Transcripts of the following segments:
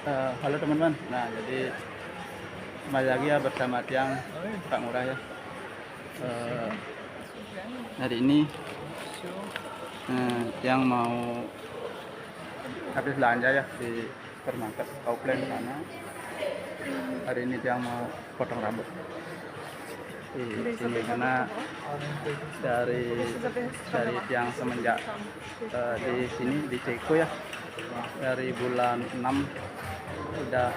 Halo teman-teman. Nah, jadi kembali lagi ya bersama Tiang Pak Murah ya. Eh, Hari ini Tiang mau habis belanja ya di supermarket Kauplen sana. Hari ini Tiang mau potong rambut di sini karena dari Tiang semenjak di sini di Ceko ya, dari bulan 6 udah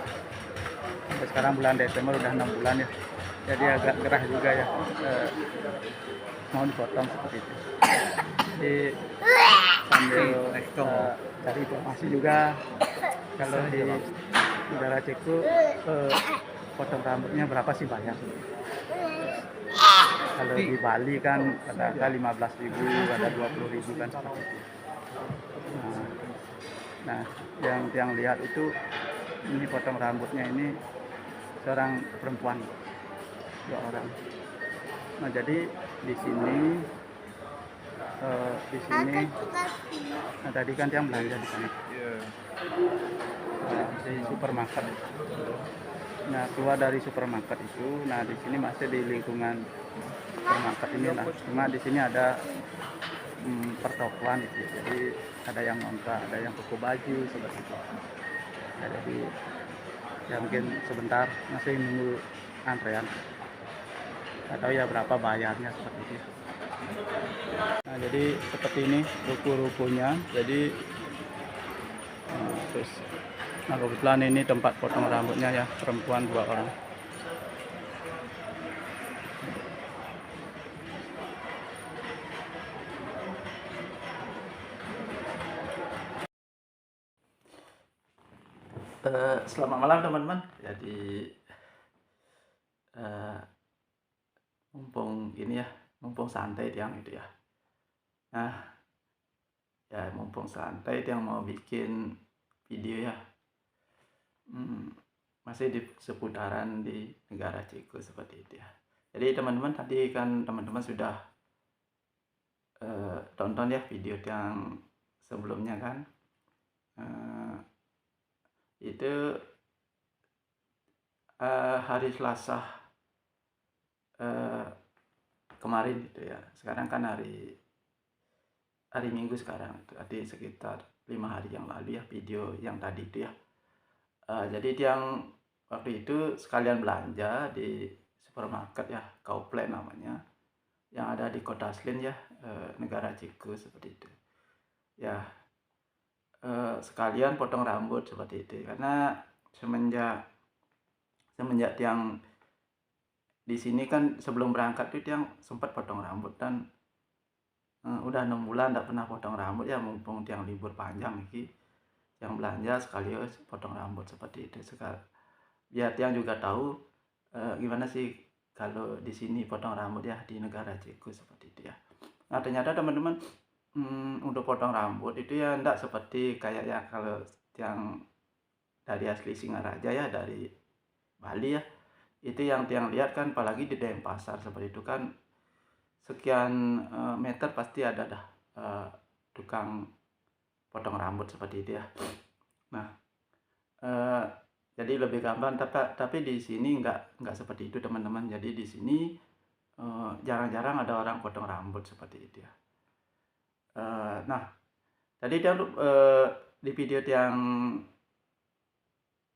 sampai sekarang bulan Desember udah 6 bulan ya, jadi agak gerah juga ya, mau dipotong seperti itu. Jadi sambil cari informasi juga kalau di negara Ceko potong rambutnya berapa sih bayar. Kalau di Bali kan ada 15.000, ada 20.000 kan seperti itu. Nah, yang lihat itu ini potong rambutnya ini seorang perempuan, 2 orang. Nah, jadi di sini nah, tadi kan yang belanja di sana, di supermarket. Nah, keluar dari supermarket itu, nah di sini masih di lingkungan supermarket inilah. Cuma di sini ada pertokoan gitu. Jadi ada yang ngontrak, ada yang toko baju seperti itu. Nah, jadi ya mungkin sebentar masih nunggu antrean. Atau ya berapa bayarnya seperti itu. Nah, jadi seperti ini ruko-rukonya. Jadi terus nah kebetulan ini tempat potong rambutnya ya, perempuan 2 orang. Selamat malam teman-teman. Jadi mumpung ini ya, mumpung santai Tiang itu ya. Nah, ya mumpung santai Tiang mau bikin video ya. Masih di seputaran di negara Ceko seperti itu ya. Jadi teman-teman tadi kan teman-teman sudah tonton ya video yang sebelumnya kan. Itu hari Selasa kemarin gitu ya. Sekarang kan hari Minggu sekarang, tadi sekitar 5 hari yang lalu ya video yang tadi itu ya. Jadi yang waktu itu sekalian belanja di supermarket ya, Kauplen namanya, yang ada di Kota Slin ya, negara Ceko seperti itu ya. Sekalian potong rambut seperti itu karena semenjak yang di sini kan sebelum berangkat itu yang sempat potong rambut dan udah 6 bulan tidak pernah potong rambut ya, mumpung yang libur panjang ini yang belanja sekaligus potong rambut seperti itu. Sekarang biar yang juga tahu gimana sih kalau di sini potong rambut ya di negara Ceko seperti itu ya. Nah, ternyata teman-teman untuk potong rambut itu ya enggak seperti kayak ya kalau yang dari asli Singaraja ya, dari Bali ya. Itu yang lihat kan, apalagi di Denpasar seperti itu kan, sekian meter pasti ada dah tukang potong rambut seperti itu ya. Nah, jadi lebih gampang, tapi di sini nggak seperti itu teman-teman. Jadi di sini jarang-jarang ada orang potong rambut seperti itu ya. Nah, tadi dia di video yang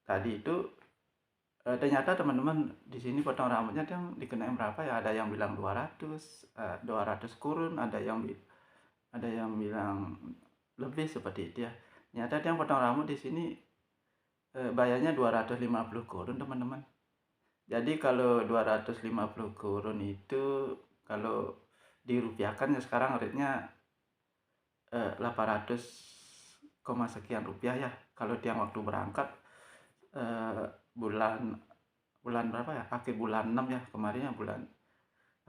tadi itu ternyata teman-teman di sini potong rambutnya yang dikenain berapa ya? Ada yang bilang 200 kurun, ada yang bilang lebih seperti itu ya. Ternyata yang potong rambut di sini bayarnya 250 kurun teman-teman. Jadi kalau 250 kurun itu kalau dirupiahkan ya sekarang rate-nya 800 sekian rupiah ya. Kalau tiang waktu berangkat bulan berapa ya, akhir bulan 6 ya kemarin ya,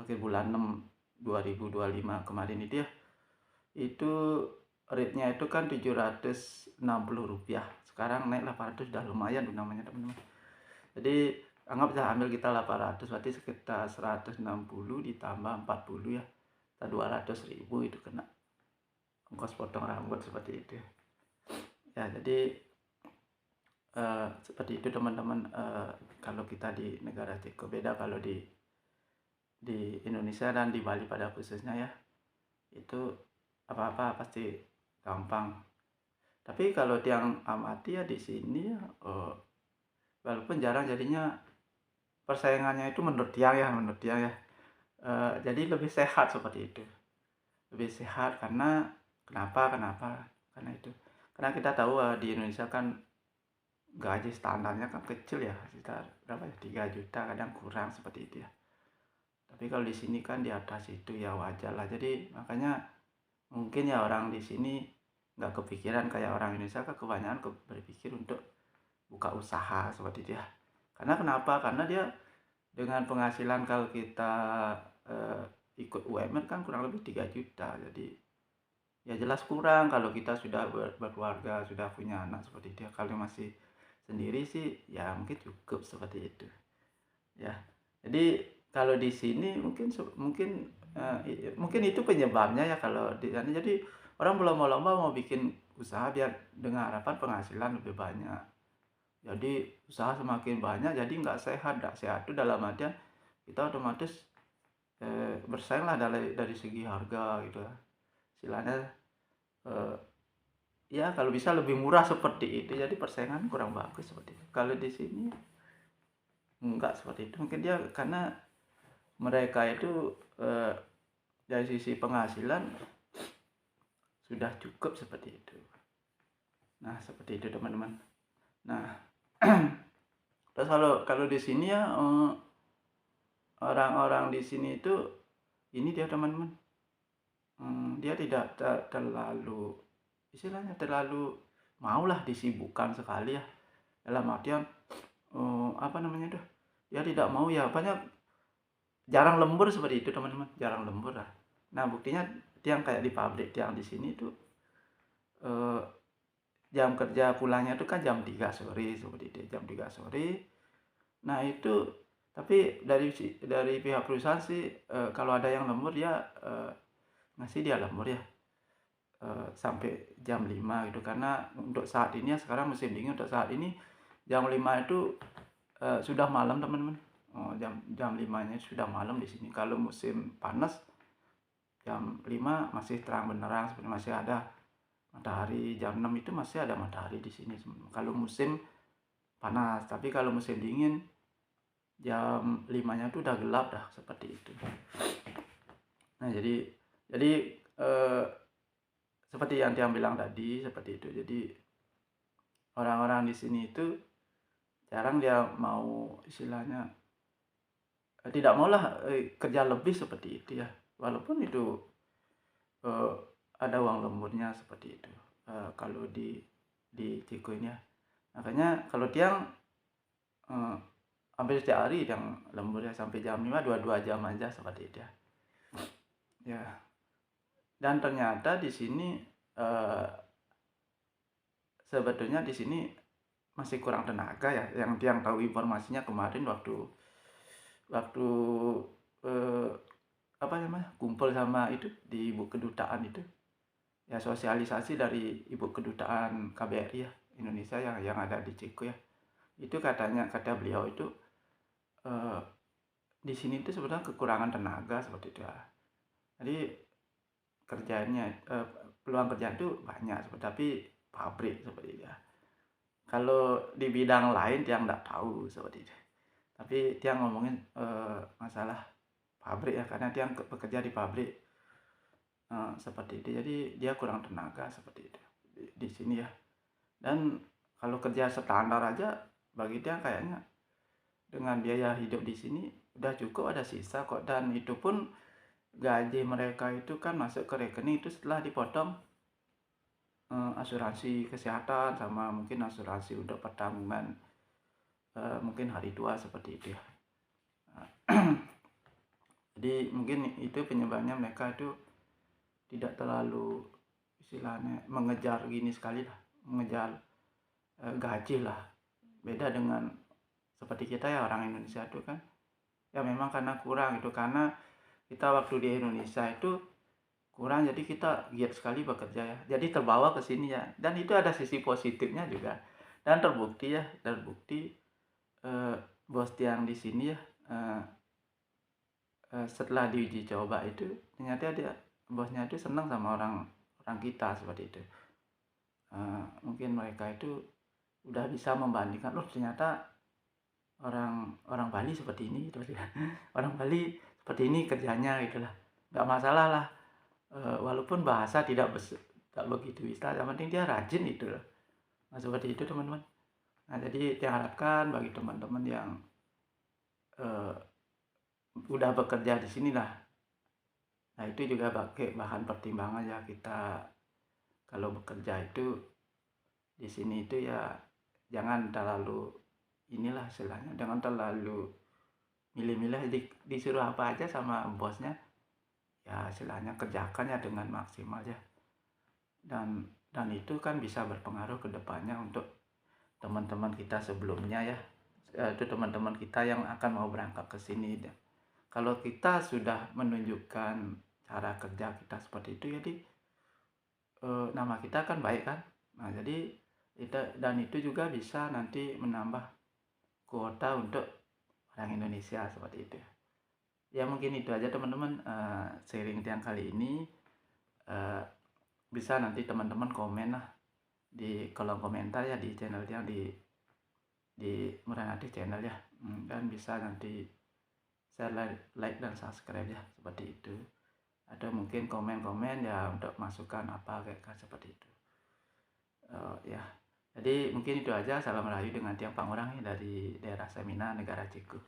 akhir bulan 6 2025 kemarin itu ya, itu rate-nya itu kan 760 rupiah, sekarang naik 800, udah lumayan tuh namanya teman-teman. Jadi anggap bisa ambil kita 800, berarti sekitar 160 ditambah 40 ya, 200.000 itu kena ongkos potong rambut seperti itu ya. Jadi seperti itu teman-teman, kalau kita di negara Ceko. Beda kalau di Indonesia dan di Bali pada khususnya ya, itu apa-apa pasti gampang. Tapi kalau Tiang amati ya di sini ya, walaupun jarang jadinya persaingannya itu menurut Tiang ya, jadi lebih sehat seperti itu. Lebih sehat karena kenapa? Karena itu. Karena kita tahu, di Indonesia kan gaji standarnya kan kecil ya, sekitar berapa ya, 3 juta, kadang kurang seperti itu ya. Tapi kalau di sini kan di atas itu ya wajar lah. Jadi makanya mungkin ya orang di sini nggak kepikiran kayak orang Indonesia kan kebanyakan berpikir untuk buka usaha seperti itu ya. Karena kenapa? Karena dia dengan penghasilan kalau kita eh, ikut UMR kan kurang lebih 3 juta. Jadi ya jelas kurang kalau kita sudah berkeluarga, sudah punya anak seperti itu ya. Kalau masih sendiri sih ya mungkin cukup seperti itu ya. Jadi kalau di sini mungkin itu penyebabnya ya kalau di sana. Jadi orang berlomba-lomba mau bikin usaha biar dengan harapan penghasilan lebih banyak. Jadi usaha semakin banyak jadi nggak sehat. Nggak sehat itu dalam artian kita otomatis bersaing lah dari segi harga gitu ya. Istilahnya ya kalau bisa lebih murah seperti itu, jadi persaingan kurang bagus seperti itu. Kalau di sini enggak seperti itu, mungkin dia karena mereka itu dari sisi penghasilan sudah cukup seperti itu. Nah seperti itu teman-teman. Nah terus kalau di sini ya, orang-orang di sini itu ini dia teman-teman, dia tidak terlalu istilahnya terlalu maulah disibukkan sekali ya, dalam artian apa namanya tuh, dia tidak mau ya banyak, jarang lembur seperti itu teman-teman, jarang lembur lah. Nah buktinya tiang kayak di pabrik tiang di sini tuh, jam kerja pulangnya tuh kan jam 3 sore seperti itu, jam 3 sore. Nah itu tapi dari pihak perusahaan sih, kalau ada yang lembur dia ngasih dia lembur ya, sampai jam 5 gitu. Karena untuk saat ini ya, sekarang musim dingin, untuk saat ini jam 5 itu sudah malam teman-teman. Jam 5-nya sudah malam di sini. Kalau musim panas jam 5 masih terang benderang, seperti masih ada matahari. Jam 6 itu masih ada matahari di sini kalau musim panas. Tapi kalau musim dingin jam 5-nya itu udah gelap dah seperti itu. Nah jadi seperti yang Tiang bilang tadi seperti itu. Jadi orang-orang di sini itu jarang dia mau istilahnya, tidak maulah kerja lebih seperti itu ya, walaupun itu ada uang lemburnya seperti itu, kalau di Ciko ini ya. Makanya kalau Tiang hampir setiap hari yang lembur ya, sampai jam 5 2 jam aja seperti itu ya. Ya. Dan ternyata di sini sebetulnya di sini masih kurang tenaga ya. Yang Tiang tahu informasinya kemarin waktu apa namanya, kumpul sama itu di ibu kedutaan itu ya, sosialisasi dari ibu kedutaan KBRI ya Indonesia yang ada di Ceko ya. Itu kata beliau itu, di sini itu sebenarnya kekurangan tenaga seperti itu ya. Jadi kerjanya peluang kerjaan itu banyak tapi pabrik seperti itu ya. Kalau di bidang lain dia nggak tahu seperti itu. Tapi dia ngomongin masalah pabrik ya, karena dia bekerja di pabrik seperti itu. Jadi dia kurang tenaga seperti itu di sini ya. Dan kalau kerja standar aja bagi dia kayaknya dengan biaya hidup di sini udah cukup, ada sisa kok. Dan itu pun gaji mereka itu kan masuk ke rekening itu setelah dipotong asuransi kesehatan sama mungkin asuransi untuk pertanggungan mungkin hari tua seperti itu ya. Jadi mungkin itu penyebabnya mereka itu tidak terlalu istilahnya mengejar gini sekali lah, mengejar gaji lah. Beda dengan seperti kita ya, orang Indonesia itu kan ya memang karena kurang itu, karena kita waktu di Indonesia itu kurang, jadi kita giat sekali bekerja ya, jadi terbawa ke sini ya. Dan itu ada sisi positifnya juga, dan terbukti bos tiang di sini ya, eee setelah diuji coba itu ternyata bosnya itu senang sama orang orang kita seperti itu. Mungkin mereka itu udah bisa membandingkan, "Loh ternyata orang orang Bali seperti ini," gitu ya. "Orang Bali seperti ini kerjanya," gitulah. Nggak masalah lah, walaupun bahasa tidak begitu bisa, yang penting dia rajin gitu loh. Nah seperti itu teman-teman. Nah jadi diharapkan bagi teman-teman yang, eee, udah bekerja di sini lah, nah itu juga pakai bahan pertimbangan ya kita kalau bekerja itu di sini itu ya jangan terlalu inilah istilahnya, jangan terlalu milih-milih disuruh apa aja sama bosnya, ya istilahnya kerjakan ya dengan maksimal ya. Dan itu kan bisa berpengaruh ke depannya untuk teman-teman kita sebelumnya ya, itu teman-teman kita yang akan mau berangkat ke sini. Kalau kita sudah menunjukkan cara kerja kita seperti itu, jadi nama kita kan baik kan. Nah jadi itu juga bisa nanti menambah kuota untuk orang Indonesia seperti itu. Ya mungkin itu aja teman-teman, sharing yang kali ini. eh, Bisa nanti teman-teman komen lah di kolom komentar ya di channel yang di Muranadi channel ya. Dan bisa nanti share, like dan subscribe ya seperti itu. Ada mungkin komen-komen ya untuk masukan apa kayak seperti itu. Ya. Jadi mungkin itu aja. Salam Rahayu dengan tiang Pangurang dari daerah Semina, Negara Ciku.